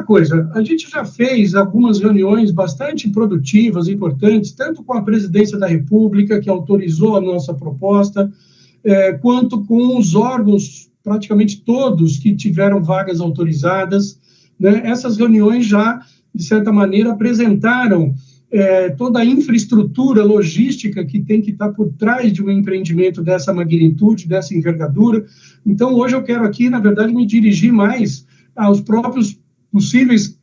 primeira coisa, a gente já fez algumas reuniões bastante produtivas, importantes, tanto com a Presidência da República, que autorizou a nossa proposta, quanto com os órgãos, praticamente todos, que tiveram vagas autorizadas, né? Essas reuniões já, de certa maneira, apresentaram toda a infraestrutura logística que tem que estar por trás de um empreendimento dessa magnitude, dessa envergadura. Então, hoje eu quero aqui, na verdade, me dirigir mais aos próprios possíveis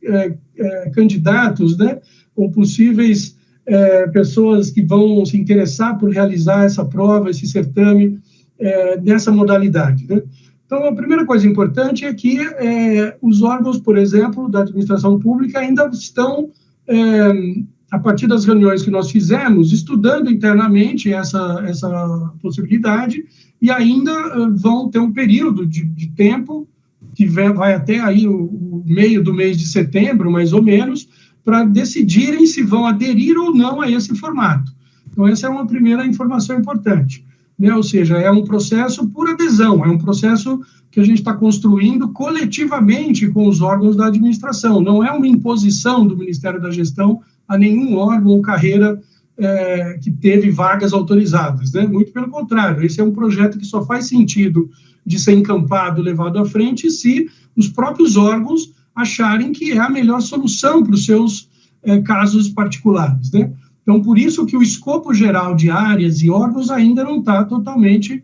candidatos, né, ou possíveis pessoas que vão se interessar por realizar essa prova, esse certame, nessa modalidade, né? Então, a primeira coisa importante é que os órgãos, por exemplo, da administração pública ainda estão, a partir das reuniões que nós fizemos, estudando internamente essa possibilidade, e ainda vão ter um período de tempo, que vai até aí o meio do mês de setembro, mais ou menos, para decidirem se vão aderir ou não a esse formato. Então, essa é uma primeira informação importante, né? Ou seja, é um processo por adesão, é um processo que a gente está construindo coletivamente com os órgãos da administração, não é uma imposição do Ministério da Gestão a nenhum órgão ou carreira que teve vagas autorizadas, né? Muito pelo contrário, esse é um projeto que só faz sentido de ser encampado, levado à frente, se os próprios órgãos acharem que é a melhor solução para os seus casos particulares, né? Então, por isso que o escopo geral de áreas e órgãos ainda não está totalmente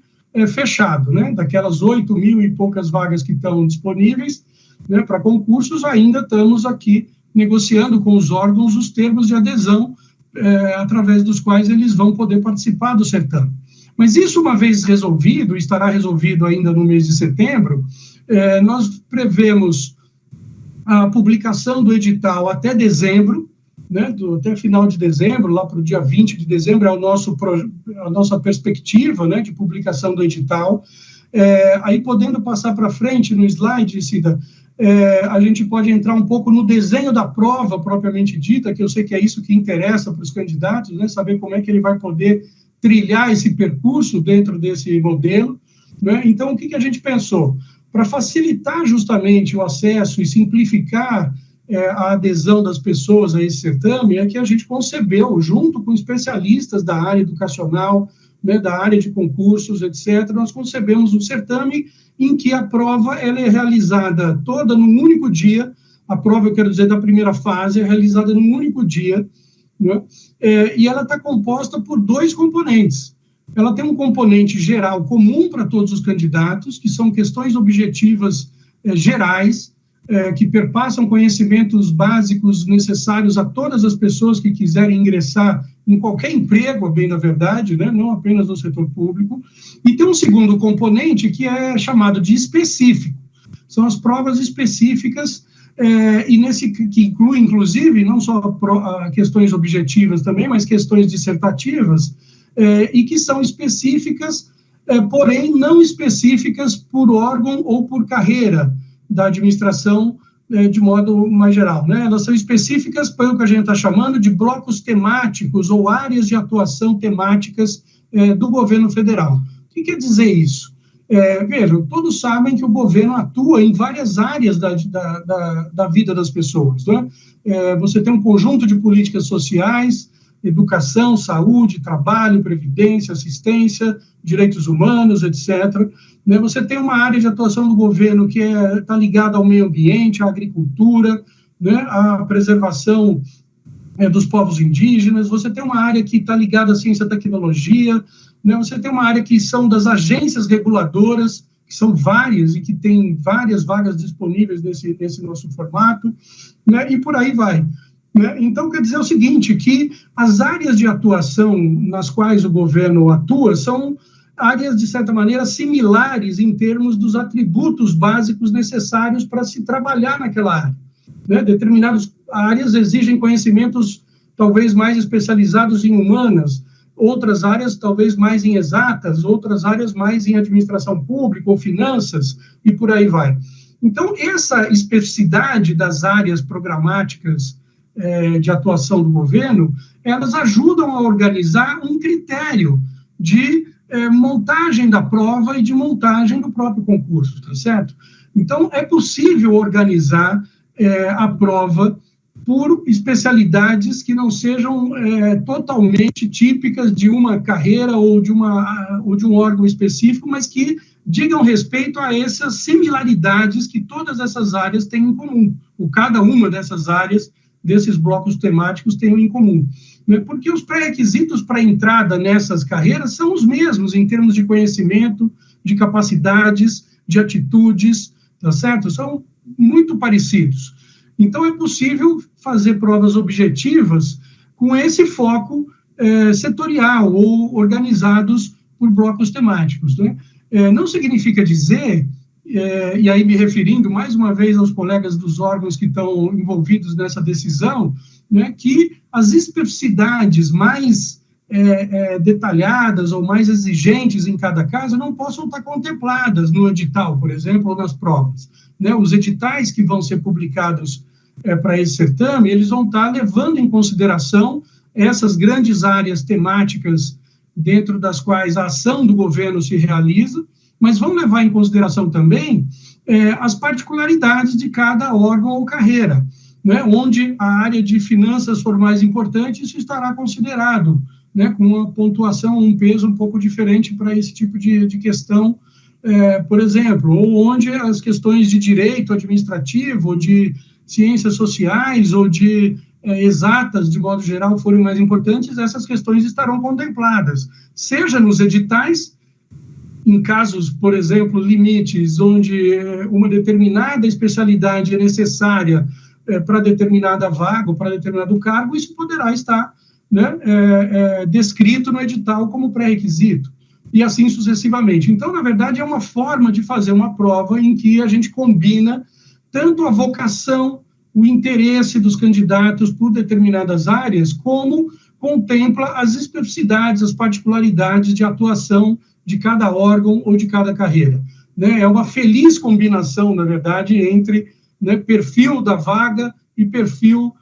fechado, né? Daquelas 8.000 e poucas vagas que estão disponíveis, né, para concursos, ainda estamos aqui negociando com os órgãos os termos de adesão através dos quais eles vão poder participar do certame. Mas isso, uma vez resolvido, estará resolvido ainda no mês de setembro, nós prevemos a publicação do edital até dezembro, né, até final de dezembro, lá para o dia 20 de dezembro, é a nossa perspectiva, né, de publicação do edital. Aí, podendo passar para frente no slide, Cida, a gente pode entrar um pouco no desenho da prova propriamente dita, que eu sei que é isso que interessa para os candidatos, né, saber como é que ele vai poder trilhar esse percurso dentro desse modelo, né? Então, o que a gente pensou? Para facilitar justamente o acesso e simplificar a adesão das pessoas a esse certame, é que a gente concebeu, junto com especialistas da área educacional, né, da área de concursos, etc., nós concebemos um certame em que a prova ela é realizada toda num único dia, a prova, eu quero dizer, da primeira fase, é realizada num único dia, né, e ela está composta por dois componentes. Ela tem um componente geral comum para todos os candidatos, que são questões objetivas gerais, que perpassam conhecimentos básicos necessários a todas as pessoas que quiserem ingressar em qualquer emprego, bem na verdade, né, não apenas no setor público. E tem um segundo componente que é chamado de específico. São as provas específicas, que inclui, inclusive, não só questões objetivas também, mas questões dissertativas, e que são específicas, porém não específicas por órgão ou por carreira da administração, de modo mais geral, né? Elas são específicas para o que a gente está chamando de blocos temáticos ou áreas de atuação temáticas do governo federal. O que quer dizer isso? Vejam, todos sabem que o governo atua em várias áreas da vida das pessoas, né? Você tem um conjunto de políticas sociais, educação, saúde, trabalho, previdência, assistência, direitos humanos, etc. Você tem uma área de atuação do governo que está ligada ao meio ambiente, à agricultura, né, à preservação dos povos indígenas. Você tem uma área que está ligada à ciência e tecnologia, né, você tem uma área que são das agências reguladoras, que são várias e que tem várias vagas disponíveis nesse nosso formato, né, e por aí vai. Então, quer dizer o seguinte, que as áreas de atuação nas quais o governo atua são áreas, de certa maneira, similares em termos dos atributos básicos necessários para se trabalhar naquela área, né? Determinadas áreas exigem conhecimentos talvez mais especializados em humanas, outras áreas talvez mais em exatas, outras áreas mais em administração pública ou finanças, e por aí vai. Então, essa especificidade das áreas programáticas de atuação do governo, elas ajudam a organizar um critério de montagem da prova e de montagem do próprio concurso, tá certo? Então, é possível organizar a prova por especialidades que não sejam totalmente típicas de uma carreira ou de um órgão específico, mas que digam respeito a essas similaridades que todas essas áreas têm em comum, ou cada uma dessas áreas, desses blocos temáticos, tem em comum. Porque os pré-requisitos para entrada nessas carreiras são os mesmos em termos de conhecimento, de capacidades, de atitudes, tá certo? São muito parecidos. Então, é possível fazer provas objetivas com esse foco setorial ou organizados por blocos temáticos, né? Não significa dizer, e aí me referindo mais uma vez aos colegas dos órgãos que estão envolvidos nessa decisão, né, que as especificidades mais detalhadas ou mais exigentes em cada caso não possam estar contempladas no edital, por exemplo, ou nas provas. Né? Os editais que vão ser publicados para esse certame, eles vão estar levando em consideração essas grandes áreas temáticas dentro das quais a ação do governo se realiza, mas vão levar em consideração também as particularidades de cada órgão ou carreira, né? Onde a área de finanças for mais importante, isso estará considerado, né? Com uma pontuação, um peso um pouco diferente para esse tipo de questão, por exemplo, ou onde as questões de direito administrativo, ou de ciências sociais, ou de exatas, de modo geral, forem mais importantes, essas questões estarão contempladas, seja nos editais, em casos, por exemplo, limites, onde uma determinada especialidade é necessária para determinada vaga, ou para determinado cargo, isso poderá estar, né, descrito no edital como pré-requisito, e assim sucessivamente. Então, na verdade, é uma forma de fazer uma prova em que a gente combina tanto a vocação, o interesse dos candidatos por determinadas áreas, como contempla as especificidades, as particularidades de atuação de cada órgão ou de cada carreira. Né? É uma feliz combinação, na verdade, entre, né, perfil da vaga e perfil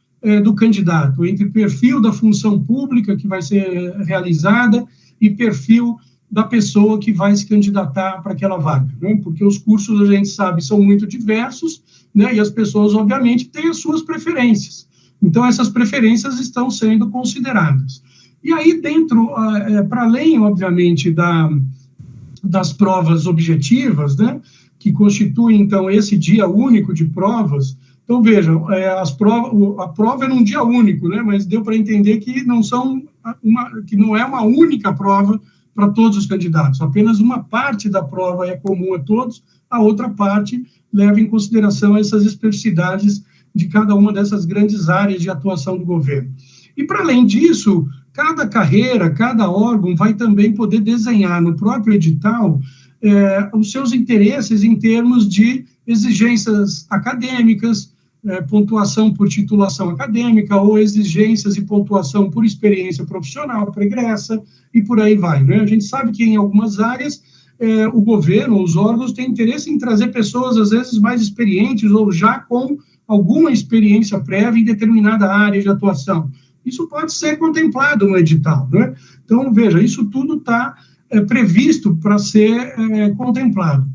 do candidato, entre perfil da função pública que vai ser realizada e perfil da pessoa que vai se candidatar para aquela vaga, né? Porque os cursos, a gente sabe, são muito diversos, né? E as pessoas, obviamente, têm as suas preferências. Então, essas preferências estão sendo consideradas. E aí, dentro, para além, obviamente, das provas objetivas, né? Que constituem, então, esse dia único de provas. Então, vejam, a prova é num dia único, né? Mas deu para entender que que não é uma única prova para todos os candidatos, apenas uma parte da prova é comum a todos, a outra parte leva em consideração essas especificidades de cada uma dessas grandes áreas de atuação do governo. E, para além disso, cada carreira, cada órgão vai também poder desenhar no próprio edital os seus interesses em termos de exigências acadêmicas, pontuação por titulação acadêmica, ou exigências e pontuação por experiência profissional pregressa, e por aí vai, né? A gente sabe que em algumas áreas o governo, os órgãos têm interesse em trazer pessoas, às vezes, mais experientes, ou já com alguma experiência prévia em determinada área de atuação. Isso pode ser contemplado no edital, né? Então, veja, isso tudo está previsto para ser contemplado.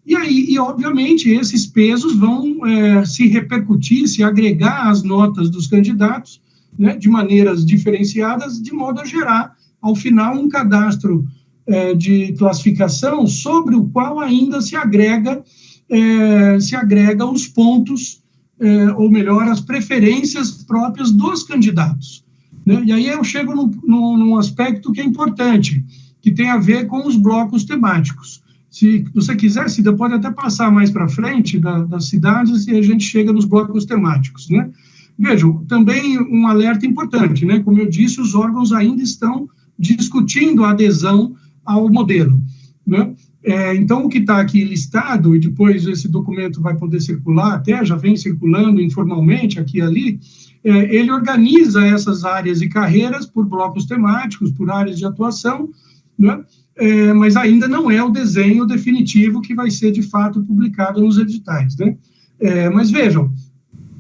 E aí, obviamente, esses pesos vão se repercutir, se agregar às notas dos candidatos, né, de maneiras diferenciadas, de modo a gerar, ao final, um cadastro de classificação sobre o qual ainda se agrega os pontos, ou melhor, as preferências próprias dos candidatos. Né? E aí eu chego num aspecto que é importante, que tem a ver com os blocos temáticos. Se você quiser, Cida, pode até passar mais para frente das cidades e a gente chega nos blocos temáticos, né? Vejam, também um alerta importante, né? Como eu disse, os órgãos ainda estão discutindo a adesão ao modelo, né? Então, o que está aqui listado, e depois esse documento vai poder circular, até já vem circulando informalmente aqui e ali, ele organiza essas áreas e carreiras por blocos temáticos, por áreas de atuação, né? Mas ainda não é o desenho definitivo que vai ser, de fato, publicado nos editais, né? Mas vejam,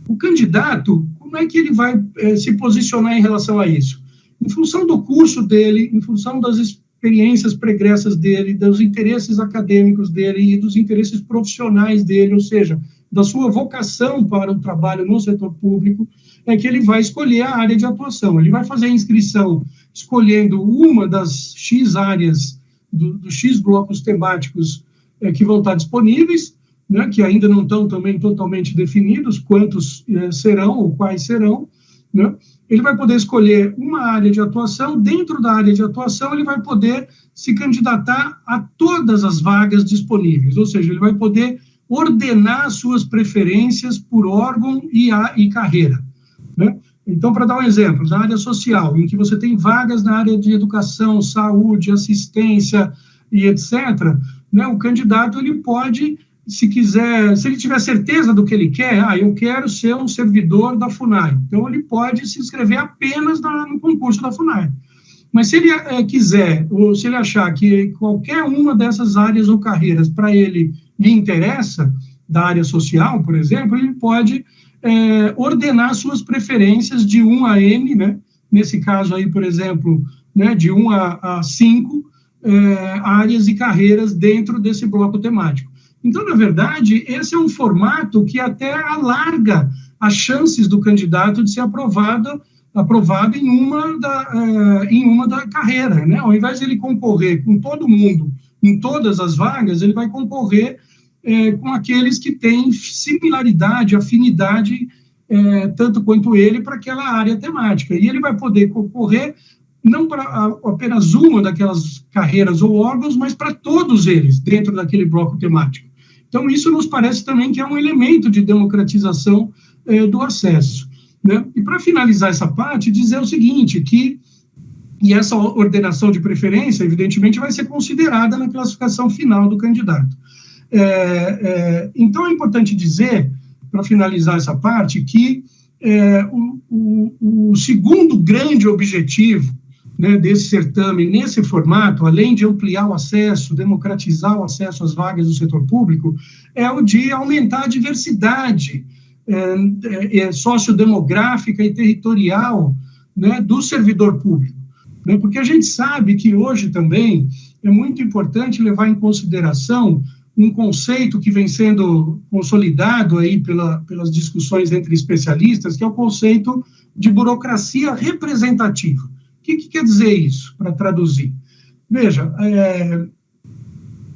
o candidato, como é que ele vai se posicionar em relação a isso? Em função do curso dele, em função das experiências pregressas dele, dos interesses acadêmicos dele e dos interesses profissionais dele, ou seja, da sua vocação para o trabalho no setor público, é que ele vai escolher a área de atuação. Ele vai fazer a inscrição escolhendo uma das X áreas, dos X blocos temáticos que vão estar disponíveis, né, que ainda não estão também totalmente definidos quantos serão ou quais serão, né? Ele vai poder escolher uma área de atuação. Dentro da área de atuação, ele vai poder se candidatar a todas as vagas disponíveis, ou seja, ele vai poder ordenar suas preferências por órgão e carreira, né? Então, para dar um exemplo, na área social, em que você tem vagas na área de educação, saúde, assistência e etc., né, o candidato ele pode, se quiser, se ele tiver certeza do que ele quer, eu quero ser um servidor da FUNAI, então ele pode se inscrever apenas no concurso da FUNAI. Mas se ele quiser, ou se ele achar que qualquer uma dessas áreas ou carreiras para ele lhe interessa, da área social, por exemplo, ele pode ordenar suas preferências de 1 a N, né? Nesse caso aí, por exemplo, né, de 1 a 5 áreas e carreiras dentro desse bloco temático. Então, na verdade, esse é um formato que até alarga as chances do candidato de ser aprovado em uma da carreira, né? Ao invés de ele concorrer com todo mundo em todas as vagas, ele vai concorrer com aqueles que têm similaridade, afinidade, tanto quanto ele, para aquela área temática. E ele vai poder concorrer não para apenas uma daquelas carreiras ou órgãos, mas para todos eles, dentro daquele bloco temático. Então, isso nos parece também que é um elemento de democratização do acesso, né? E para finalizar essa parte, dizer o seguinte, e essa ordenação de preferência, evidentemente, vai ser considerada na classificação final do candidato. Então, é importante dizer, para finalizar essa parte, que o segundo grande objetivo, né, desse certame, nesse formato, além de ampliar o acesso, democratizar o acesso às vagas do setor público, é o de aumentar a diversidade sociodemográfica e territorial, né, do servidor público, né, porque a gente sabe que hoje também é muito importante levar em consideração um conceito que vem sendo consolidado aí pelas discussões entre especialistas, que é o conceito de burocracia representativa. O que quer dizer isso, para traduzir? Veja,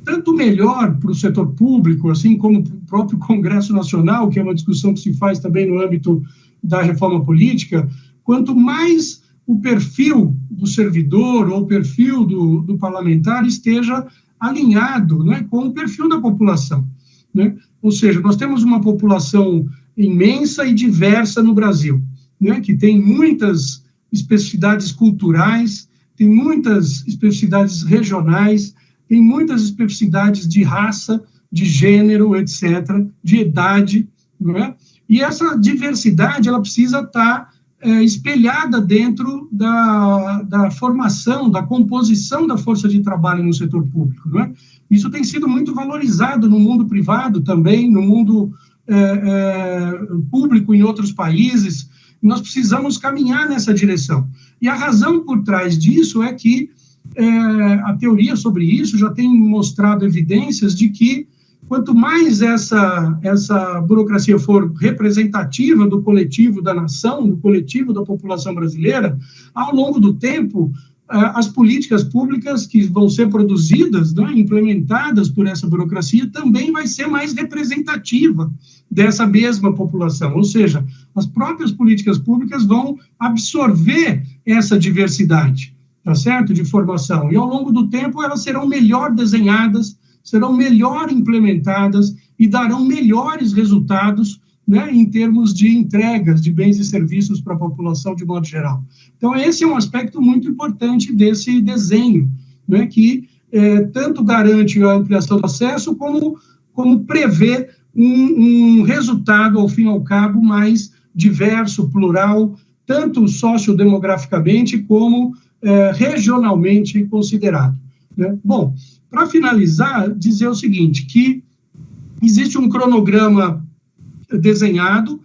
tanto melhor para o setor público, assim como para o próprio Congresso Nacional, que é uma discussão que se faz também no âmbito da reforma política, quanto mais o perfil do servidor ou o perfil do parlamentar esteja alinhado, né, com o perfil da população, né? Ou seja, nós temos uma população imensa e diversa no Brasil, né, que tem muitas especificidades culturais, tem muitas especificidades regionais, tem muitas especificidades de raça, de gênero, etc., de idade, não é? E essa diversidade, ela precisa estar espelhada dentro da formação, da composição da força de trabalho no setor público, não é? Isso tem sido muito valorizado no mundo privado também, no mundo público em outros países. Nós precisamos caminhar nessa direção. E a razão por trás disso é que a teoria sobre isso já tem mostrado evidências de que quanto mais essa burocracia for representativa do coletivo da nação, do coletivo da população brasileira, ao longo do tempo, as políticas públicas que vão ser produzidas, né, implementadas por essa burocracia, também vai ser mais representativa dessa mesma população. Ou seja, as próprias políticas públicas vão absorver essa diversidade, tá certo? De formação. E ao longo do tempo elas serão melhor desenhadas, serão melhor implementadas e darão melhores resultados, né, em termos de entregas de bens e serviços para a população de modo geral. Então, esse é um aspecto muito importante desse desenho, né, que tanto garante a ampliação do acesso, como prevê um resultado, ao fim e ao cabo, mais diverso, plural, tanto sociodemograficamente como regionalmente considerado, né? Bom, para finalizar, dizer o seguinte, que existe um cronograma desenhado,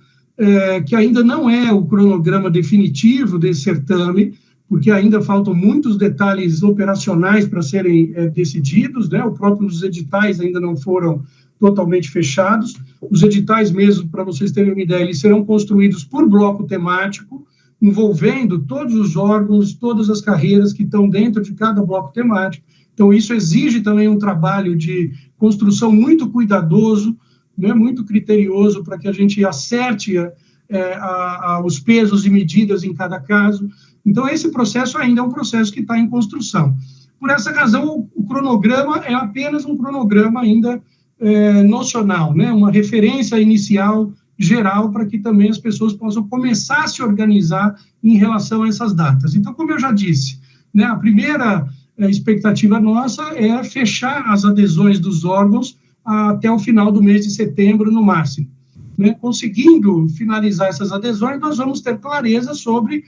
que ainda não é o cronograma definitivo desse certame, porque ainda faltam muitos detalhes operacionais para serem decididos, né? Os próprios editais ainda não foram totalmente fechados. Os editais mesmo, para vocês terem uma ideia, eles serão construídos por bloco temático, envolvendo todos os órgãos, todas as carreiras que estão dentro de cada bloco temático. Então, isso exige também um trabalho de construção muito cuidadoso, né, muito criterioso, para que a gente acerte os pesos e medidas em cada caso. Então, esse processo ainda é um processo que está em construção. Por essa razão, o cronograma é apenas um cronograma ainda nocional, né, uma referência inicial geral para que também as pessoas possam começar a se organizar em relação a essas datas. Então, como eu já disse, né, a primeira expectativa nossa é fechar as adesões dos órgãos até o final do mês de setembro, no máximo. Né? Conseguindo finalizar essas adesões, nós vamos ter clareza sobre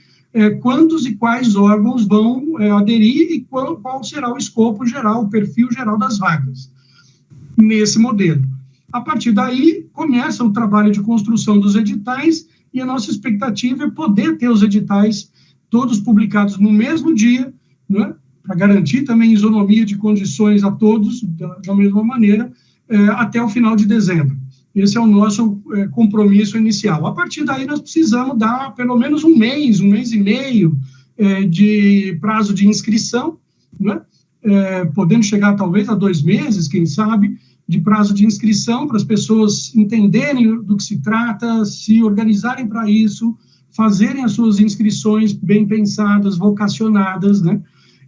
quantos e quais órgãos vão aderir e qual será o escopo geral, o perfil geral das vagas nesse modelo. A partir daí, começa o trabalho de construção dos editais, e a nossa expectativa é poder ter os editais todos publicados no mesmo dia, né, para garantir também isonomia de condições a todos, da mesma maneira, até o final de dezembro. Esse é o nosso compromisso inicial. A partir daí, nós precisamos dar pelo menos um mês e meio de prazo de inscrição, né, podendo chegar talvez a 2 meses, quem sabe, de prazo de inscrição, para as pessoas entenderem do que se trata, se organizarem para isso, fazerem as suas inscrições bem pensadas, vocacionadas, né?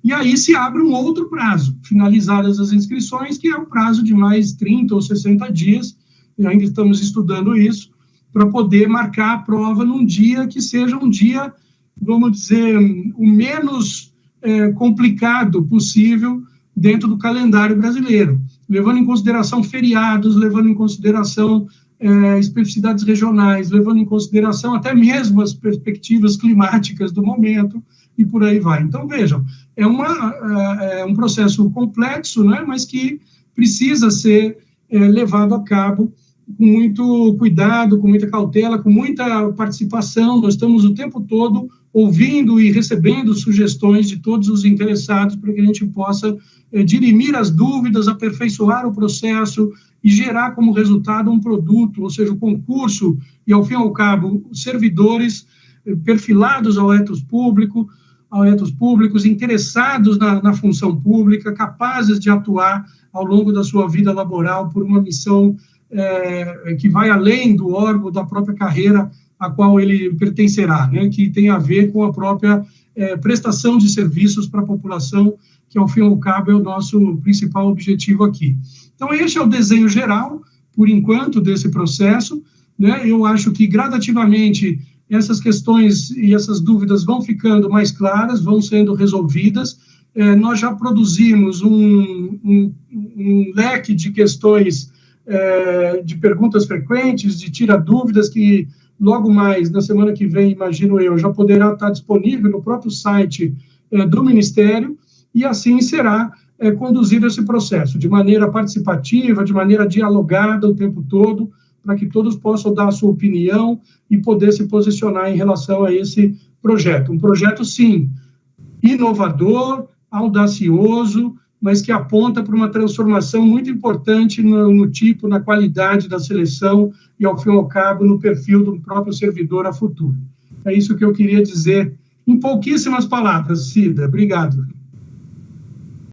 E aí se abre um outro prazo, finalizadas as inscrições, que é o prazo de mais 30 ou 60 dias, e ainda estamos estudando isso, para poder marcar a prova num dia que seja um dia, vamos dizer, o menos complicado possível dentro do calendário brasileiro, levando em consideração feriados, levando em consideração especificidades regionais, levando em consideração até mesmo as perspectivas climáticas do momento, e por aí vai. Então, vejam, é um processo complexo, né, mas que precisa ser levado a cabo com muito cuidado, com muita cautela, com muita participação. Nós estamos o tempo todo ouvindo e recebendo sugestões de todos os interessados para que a gente possa dirimir as dúvidas, aperfeiçoar o processo e gerar como resultado um produto, ou seja, o concurso e, ao fim e ao cabo, servidores perfilados ao etos públicos, interessados na função pública, capazes de atuar ao longo da sua vida laboral por uma missão que vai além do órgão, da própria carreira a qual ele pertencerá, né, que tem a ver com a própria prestação de serviços para a população, que, ao fim e ao cabo, é o nosso principal objetivo aqui. Então, este é o desenho geral, por enquanto, desse processo, né? Eu acho que, gradativamente, essas questões e essas dúvidas vão ficando mais claras, vão sendo resolvidas. Nós já produzimos um leque de questões, de perguntas frequentes, de tira-dúvidas, que logo mais, na semana que vem, imagino eu, já poderá estar disponível no próprio site do Ministério, e assim será conduzido esse processo, de maneira participativa, de maneira dialogada o tempo todo, para que todos possam dar a sua opinião e poder se posicionar em relação a esse projeto. Um projeto, sim, inovador, audacioso, mas que aponta para uma transformação muito importante no tipo, na qualidade da seleção e, ao fim e ao cabo, no perfil do próprio servidor a futuro. É isso que eu queria dizer em pouquíssimas palavras, Cida. Obrigado.